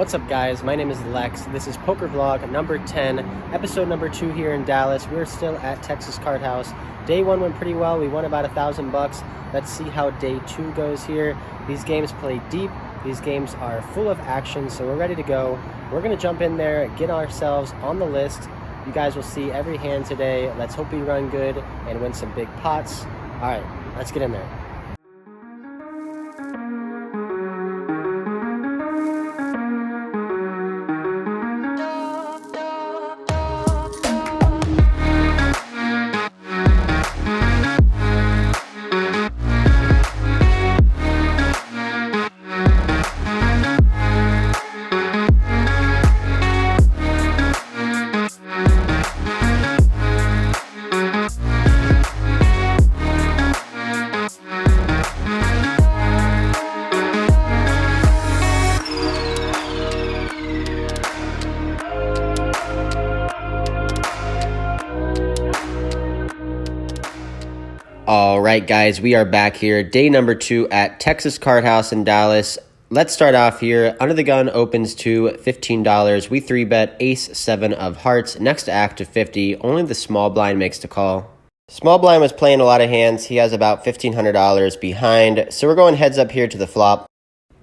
What's up, guys? My name is Lex. This is Poker Vlog number 10, episode number 2 here in Dallas. We're still at Texas Card House. Day 1 went pretty well. We won about $1,000. Let's see how day 2 goes here. These games play deep. These games are full of action, so we're ready to go. We're going to jump in there, get ourselves on the list. You guys will see every hand today. Let's hope we run good and win some big pots. All right, let's get in there. All right, guys, we are back here. Day number 2 at Texas Card House in Dallas. Let's start off here. Under the gun opens to $15. We 3-bet ace-7 of hearts. Next to active 50. Only the small blind makes the call. Small blind was playing a lot of hands. He has about $1,500 behind. So we're going heads up here to the flop.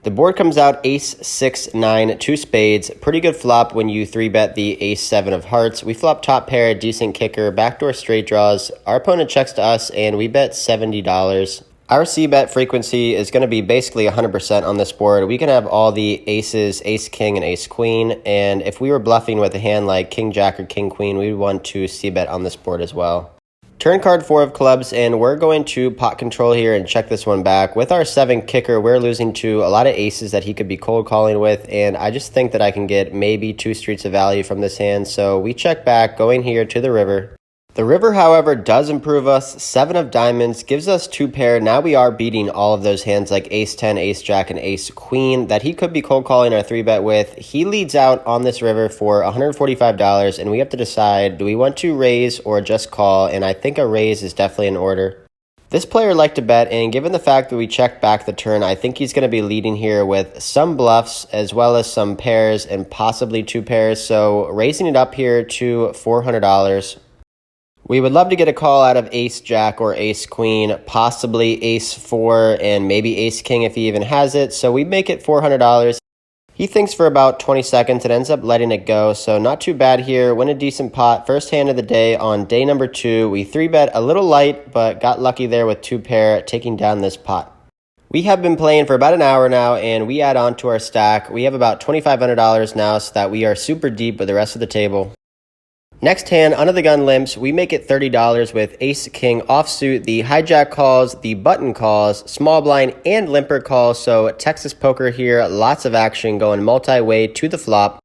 The board comes out ace-6-9, 2 spades. Pretty good flop when you 3-bet the ace-7 of hearts. We flop top pair, decent kicker, backdoor straight draws. Our opponent checks to us, and we bet $70. Our c-bet frequency is going to be basically 100% on this board. We can have all the aces, ace-king, and ace-queen. And if we were bluffing with a hand like king-jack or king-queen, we would want to c-bet on this board as well. Turn card 4 of clubs, and we're going to pot control here and check this one back. With our 7 kicker, we're losing to a lot of aces that he could be cold calling with, and I just think that I can get maybe 2 streets of value from this hand, so we check back, going here to the river. The river, however, does improve us. 7 of diamonds gives us 2 pair. Now we are beating all of those hands like ace-10, ace-jack, and ace-queen that he could be cold calling our 3-bet with. He leads out on this river for $145, and we have to decide, do we want to raise or just call? And I think a raise is definitely in order. This player liked to bet, and given the fact that we checked back the turn, I think he's going to be leading here with some bluffs as well as some pairs and possibly 2 pairs. So raising it up here to $400. We would love to get a call out of ace-jack or ace-queen, possibly ace-4, and maybe ace-king if he even has it. So we make it $400. He thinks for about 20 seconds and ends up letting it go. So not too bad here. Win a decent pot. First hand of the day on day number 2. We 3-bet a little light, but got lucky there with 2 pair, taking down this pot. We have been playing for about an hour now, and we add on to our stack. We have about $2,500 now, so that we are super deep with the rest of the table. Next hand, under the gun limps, we make it $30 with ace-king offsuit. The hijack calls, the button calls, small blind, and limper calls. So Texas poker here, lots of action going multi-way to the flop.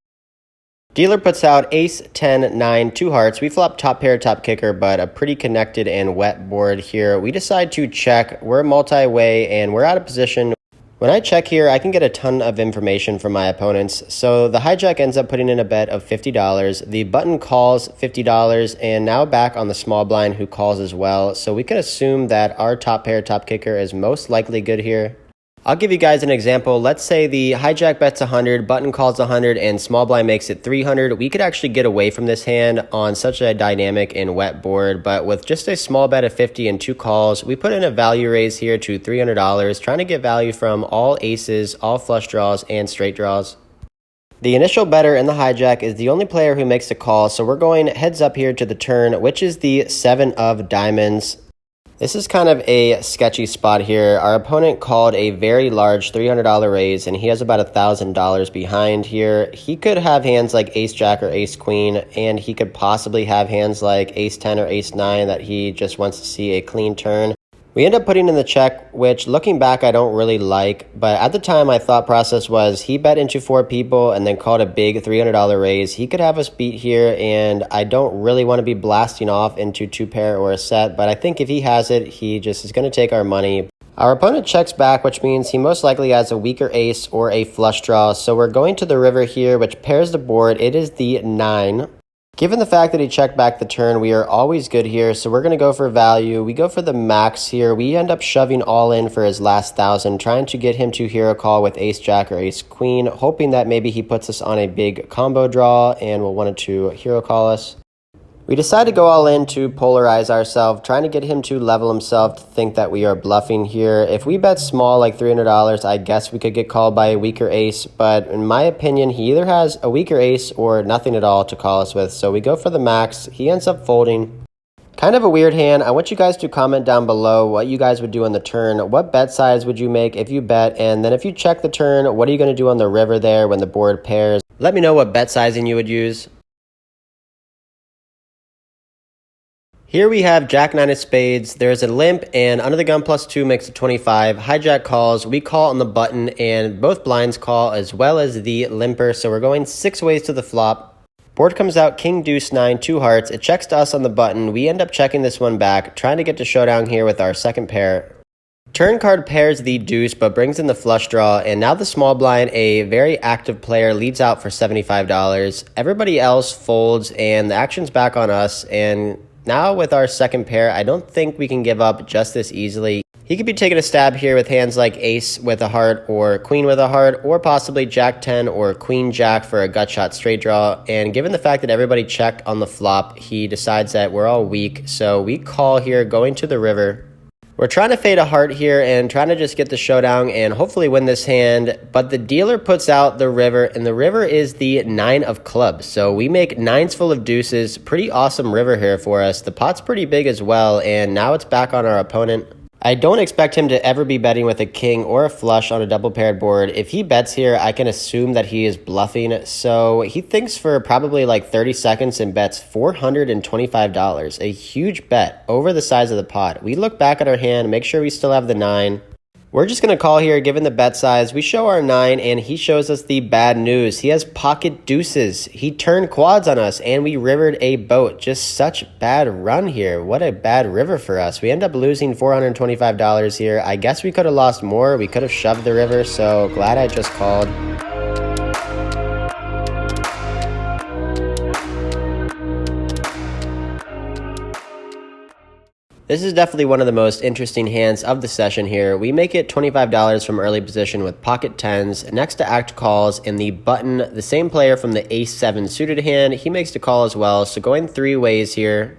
Dealer puts out ace-10-9, 2 hearts. We flop top pair, top kicker, but a pretty connected and wet board here. We decide to check. We're multi-way, and we're out of position. When I check here, I can get a ton of information from my opponents. So the hijack ends up putting in a bet of $50. The button calls $50, and now back on the small blind who calls as well. So we can assume that our top pair, top kicker is most likely good here. I'll give you guys an example. Let's say the hijack bets 100, button calls 100, and small blind makes it 300. We could actually get away from this hand on such a dynamic and wet board, but with just a small bet of 50 and 2 calls, we put in a value raise here to $300, trying to get value from all aces, all flush draws, and straight draws. The initial bettor in the hijack is the only player who makes a call, so we're going heads up here to the turn, which is the 7 of diamonds. This is kind of a sketchy spot here. Our opponent called a very large $300 raise, and he has about $1,000 behind here. He could have hands like ace-jack or ace-queen, and he could possibly have hands like ace-10 or ace-9 that he just wants to see a clean turn. We end up putting in the check, which looking back I don't really like, but at the time my thought process was he bet into 4 people and then called a big $300 raise. He could have us beat here, and I don't really want to be blasting off into 2 pair or a set, but I think if he has it, he just is going to take our money. Our opponent checks back, which means he most likely has a weaker ace or a flush draw, so we're going to the river here, which pairs the board. It is the 9. Given the fact that he checked back the turn, we are always good here, so we're going to go for value. We go for the max here. We end up shoving all in for his last 1,000, trying to get him to hero call with ace-jack or ace-queen, hoping that maybe he puts us on a big combo draw and will want to hero call us. We decide to go all in to polarize ourselves, trying to get him to level himself to think that we are bluffing here. If we bet small, like $300, I guess we could get called by a weaker ace, but in my opinion, he either has a weaker ace or nothing at all to call us with, so we go for the max. He ends up folding. Kind of a weird hand. I want you guys to comment down below what you guys would do on the turn. What bet size would you make if you bet? And then if you check the turn, what are you going to do on the river there when the board pairs? Let me know what bet sizing you would use. Here we have Jack 9 of spades. There's a limp, and under the gun +2 makes it 25. Hijack calls. We call on the button, and both blinds call as well as the limper. So we're going 6 ways to the flop. Board comes out king, deuce, 9, 2 hearts. It checks to us on the button. We end up checking this one back, trying to get to showdown here with our second pair. Turn card pairs the deuce, but brings in the flush draw, and now the small blind, a very active player, leads out for $75. Everybody else folds, and the action's back on us, and now with our second pair, I don't think we can give up just this easily. He could be taking a stab here with hands like ace with a heart or queen with a heart, or possibly jack 10 or queen jack for a gut shot straight draw. And given the fact that everybody checked on the flop, he decides that we're all weak. So we call here, going to the river. We're trying to fade a heart here and trying to just get the showdown and hopefully win this hand, but the dealer puts out the river, and the river is the 9 of clubs. So we make 9s full of deuces. Pretty awesome river here for us. The pot's pretty big as well, and now it's back on our opponent. I don't expect him to ever be betting with a king or a flush on a double paired board. If he bets here, I can assume that he is bluffing. So he thinks for probably like 30 seconds and bets $425. A huge bet over the size of the pot. We look back at our hand, make sure we still have the 9. We're just going to call here, given the bet size. We show our 9, and he shows us the bad news. He has pocket deuces. He turned quads on us, and we rivered a boat. Just such bad run here. What a bad river for us. We end up losing $425 here. I guess we could have lost more. We could have shoved the river, so glad I just called. This is definitely one of the most interesting hands of the session here. We make it $25 from early position with pocket 10s. Next to act calls in the button, the same player from the ace-7 suited hand. He makes the call as well, so going 3 ways here.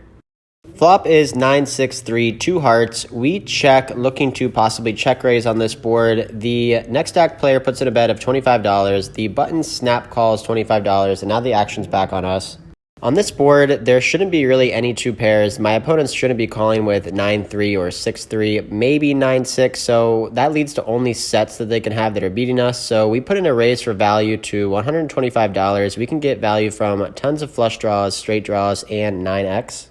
Flop is 9, 6, 3, 2 hearts. We check, looking to possibly check raise on this board. The next act player puts in a bet of $25. The button snap calls $25, and now the action's back on us. On this board, there shouldn't be really any 2 pairs. My opponents shouldn't be calling with 9-3 or 6-3, maybe 9-6, so that leads to only sets that they can have that are beating us. So we put in a raise for value to $125. We can get value from tons of flush draws, straight draws, and 9x.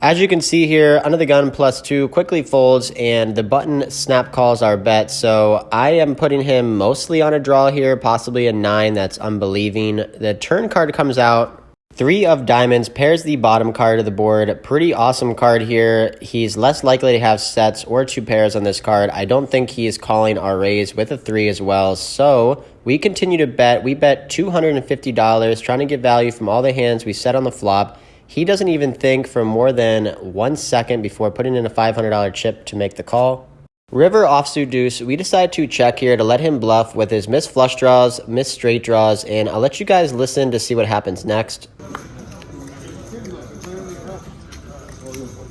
As you can see here, under the gun +2 quickly folds, and the button snap calls our bet. So I am putting him mostly on a draw here, possibly a 9. That's unbelieving. The turn card comes out. 3 of diamonds pairs the bottom card of the board. Pretty awesome card here. He's less likely to have sets or 2 pairs on this card. I don't think he is calling our raise with a 3 as well. So we continue to bet. We bet $250, trying to get value from all the hands we set on the flop. He doesn't even think for more than 1 second before putting in a $500 chip to make the call. River offsuit deuce. We decide to check here to let him bluff with his missed flush draws, missed straight draws, and I'll let you guys listen to see what happens next.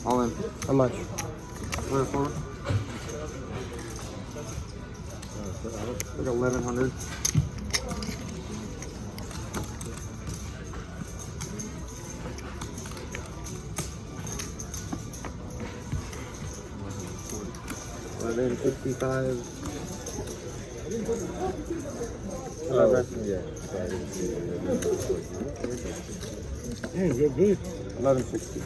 All in. How much? Like 1,100. Then 55. Good. 1160.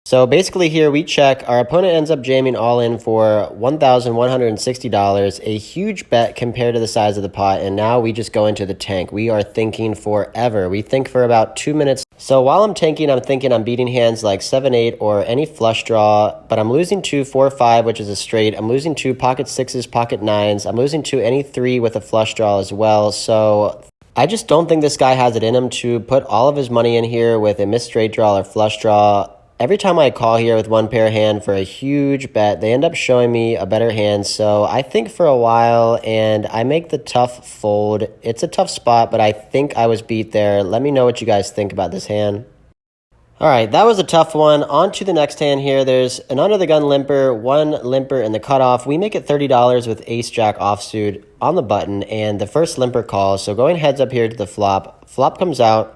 So basically here we check. Our opponent ends up jamming all in for $1,160, a huge bet compared to the size of the pot, and now we just go into the tank. We are thinking forever. We think for about 2 minutes. So while I'm tanking, I'm thinking I'm beating hands like 7-8 or any flush draw, but I'm losing 2 4-5, which is a straight. I'm losing 2 pocket 6s, pocket 9s. I'm losing 2 any 3 with a flush draw as well. So I just don't think this guy has it in him to put all of his money in here with a missed straight draw or flush draw. Every time I call here with one pair hand for a huge bet, they end up showing me a better hand. So I think for a while, and I make the tough fold. It's a tough spot, but I think I was beat there. Let me know what you guys think about this hand. All right, that was a tough one. On to the next hand here. There's an under the gun limper, one limper in the cutoff. We make it $30 with ace jack offsuit on the button, and the first limper calls. So going heads up here to the flop. Flop comes out.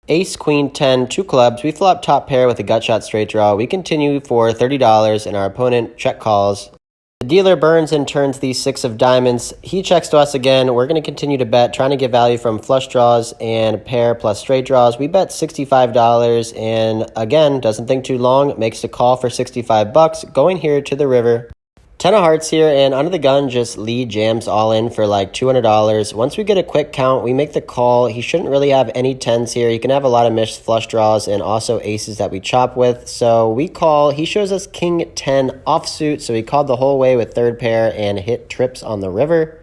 Ace, queen, 10, two clubs. We flop top pair with a gut shot straight draw. We continue for $30, and our opponent check calls. The dealer burns and turns the six of diamonds. He checks to us again. We're going to continue to bet, trying to get value from flush draws and pair plus straight draws. We bet $65, and again, doesn't think too long, makes the call for 65 bucks, going here to the river. 10 of hearts here, and under the gun, just lead jams all in for like $200. Once we get a quick count, we make the call. He shouldn't really have any 10s here. He can have a lot of missed flush draws and also aces that we chop with. So we call. He shows us king 10 offsuit, so he called the whole way with third pair and hit trips on the river.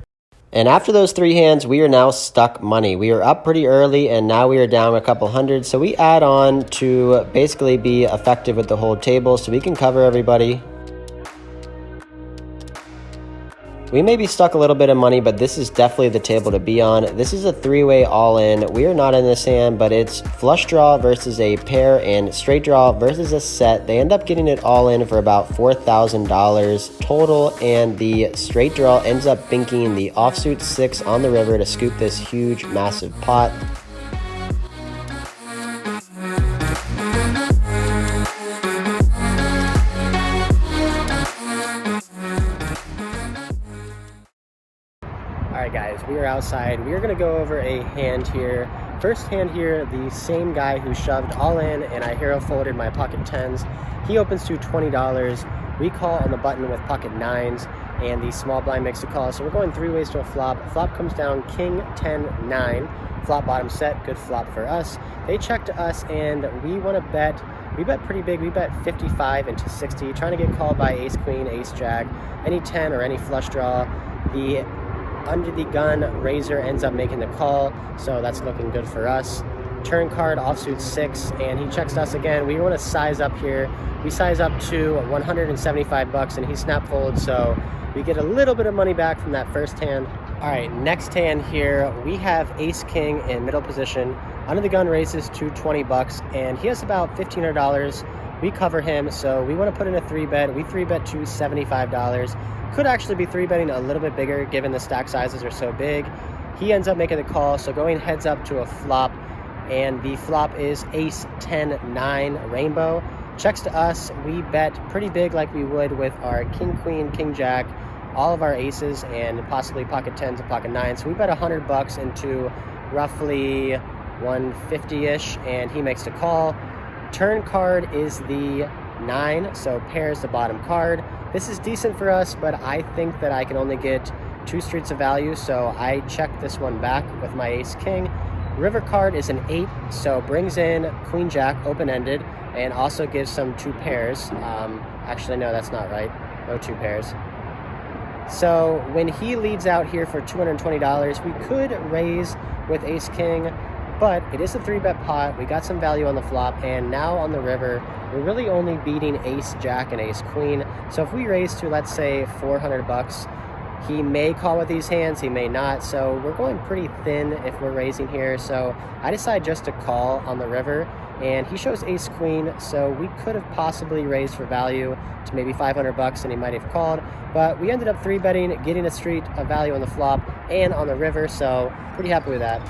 And after those three hands, we are now stuck money. We are up pretty early, and now we are down a couple hundred. So we add on to basically be effective with the whole table so we can cover everybody. We may be stuck a little bit of money, but this is definitely the table to be on. This is a three-way all-in. We are not in this hand, but it's flush draw versus a pair and straight draw versus a set. They end up getting it all in for about $4,000 total, and the straight draw ends up binking the offsuit 6 on the river to scoop this huge, massive pot. Alright guys, we are outside. We are going to go over a hand here. First hand here, the same guy who shoved all in and I hero folded my pocket 10s. He opens to $20. We call on the button with pocket 9s, and the small blind makes the call. So we're going three ways to a flop. Flop comes down king 10 9. Flop bottom set, good flop for us. They check to us and we want to bet. We bet pretty big. We bet 55 into 60, trying to get called by ace queen, ace jack, any 10 or any flush draw. The under the gun razor ends up making the call, so that's looking good for us. Turn card offsuit 6, and he checks us again. We want to size up here. We size up to 175 bucks, and he snap folds, so we get a little bit of money back from that first hand. All right, next hand here, we have ace king in middle position. Under the gun raises to 20 bucks, and he has about $1,500. We cover him, so we want to put in a 3-bet. We 3-bet to $75. Could actually be 3-betting a little bit bigger given the stack sizes are so big. He ends up making the call, so going heads up to a flop, and the flop is ace 10 9 rainbow. Checks to us. We bet pretty big like we would with our king queen, king jack, all of our aces, and possibly pocket 10s and pocket 9s. So we bet $100 into roughly 150-ish, and he makes the call. Turn card is the 9, so pairs the bottom card. This is decent for us, but I think that I can only get 2 streets of value, so I check this one back with my ace king. River card is an 8, so brings in queen jack open-ended and also gives some 2 pairs. Actually, no, that's not right. No 2 pairs. So when he leads out here for $220, we could raise with ace king, but it is a 3-bet pot. We got some value on the flop, and now on the river, we're really only beating ace jack and ace queen. So if we raise to, let's say, $400, he may call with these hands, he may not. So we're going pretty thin if we're raising here. So I decide just to call on the river, and he shows ace queen, so we could have possibly raised for value to maybe $500, and he might have called. But we ended up 3-betting, getting a street of value on the flop and on the river, so pretty happy with that.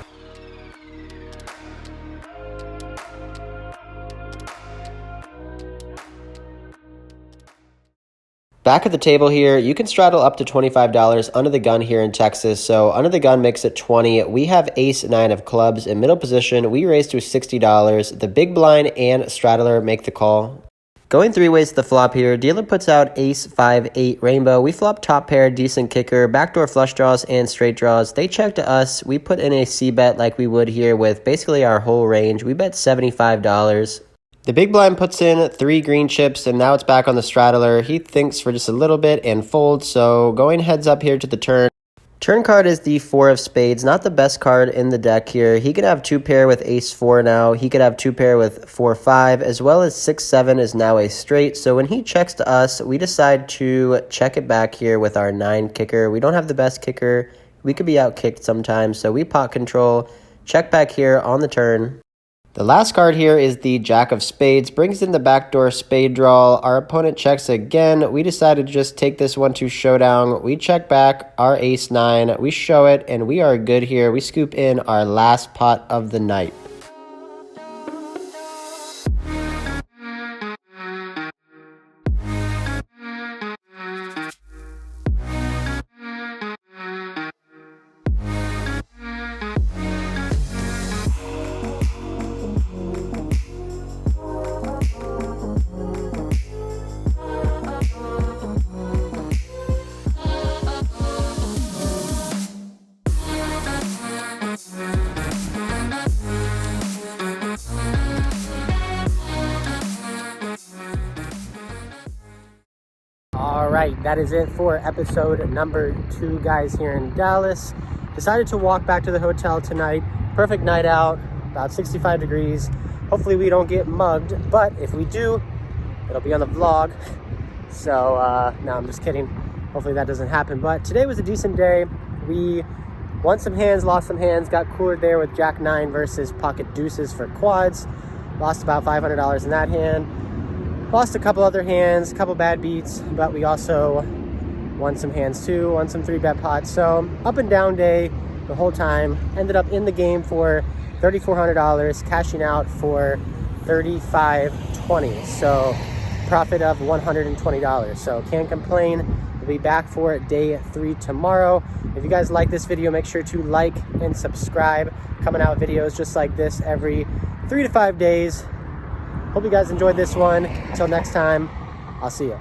Back at the table here, you can straddle up to $25 under the gun here in Texas. So under the gun makes it 20. We have ace 9 of clubs in middle position. We raise to $60. The big blind and straddler make the call. Going 3 ways to the flop here, dealer puts out ace 5 8 rainbow. We flop top pair, decent kicker, backdoor flush draws and straight draws. They check to us. We put in a C bet like we would here with basically our whole range. We bet $75. The big blind puts in 3 green chips, and now it's back on the straddler. He thinks for just a little bit and folds, so going heads up here to the turn. Turn card is the 4 of spades, not the best card in the deck here. He could have 2 pair with ace 4 now. He could have 2 pair with 4-5, as well as 6-7 is now a straight. So when he checks to us, we decide to check it back here with our 9 kicker. We don't have the best kicker. We could be out kicked sometimes, so we pot control. Check back here on the turn. The last card here is the Jack of Spades, brings in the backdoor spade draw. Our opponent checks again. We decide to just take this one to showdown. We check back our ace 9. We show it, and we are good here. We scoop in our last pot of the night. All right, that is it for episode number 2, guys, here in Dallas. Decided to walk back to the hotel tonight. Perfect night out, about 65 degrees. Hopefully we don't get mugged, but if we do, it'll be on the vlog. So, no, I'm just kidding. Hopefully that doesn't happen. But today was a decent day. We won some hands, lost some hands, got coolered there with Jack 9 versus pocket deuces for quads. Lost about $500 in that hand. Lost a couple other hands, a couple bad beats, but we also won some hands too, won some 3-bet pots. So up and down day the whole time. Ended up in the game for $3,400, cashing out for $3,520. So profit of $120. So can't complain. We'll be back for day 3 tomorrow. If you guys like this video, make sure to like and subscribe. Coming out videos just like this every 3 to 5 days. Hope you guys enjoyed this one. Until next time, I'll see you.